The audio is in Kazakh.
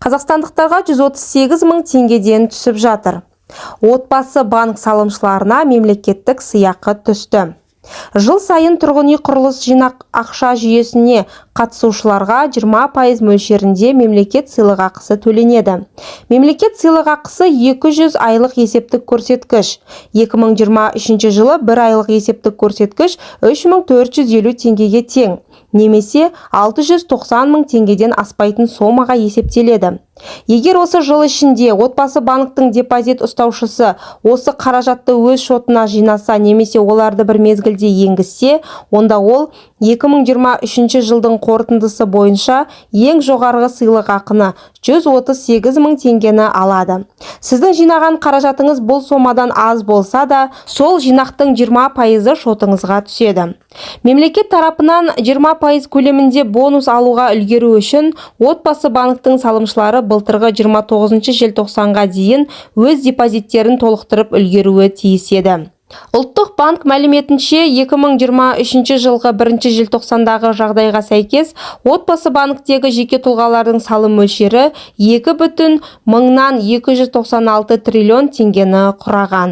Қазақстандықтарға 138 мың теңгеден түсіп жатыр. Отбасы банк салымшыларына мемлекеттік сыйақы түсті. Жыл сайын тұрғын үй құрылыс жинақ ақша жүйесіне қатысушыларға 20% мөлшерінде мемлекет сыйлықақысы төленеді. Мемлекет сыйлықақысы 200 айлық есептік көрсеткіш. 2023 жылы 1 айлық есептік көрсеткіш 3450 теңгеге тең, немесе 690 мың теңгеден аспайтын сомаға есептеледі. Егер осы жыл ішінде отбасы банктің депозит ұстаушысы осы қаражатты өз шотына жинаса немесе оларды бір мезгілде енгізсе, онда ол 2023 жылдың қорытындысы бойынша ең жоғарғы сыйлықақыны 138 мың теңгені алады. Сіздің жинаған қаражатыңыз бұл сомадан аз болса да, сол жинақтың 20% шотыңызға түседі. Мемлекет тарапынан 20% көлемінде бонус алуға үлгеру үшін отбасы банктің салымшылары былтырғы 29 желтоқсанға дейін өз депозиттерін толықтырып үлгеруі тиіс еді. Ұлттық банк мәліметінше 2023 жылғы 1 желтоқсандағы жағдайға сәйкес отбасы банктегі жеке тұлғалардың салым мөлшері 2,296 триллион теңгені құраған.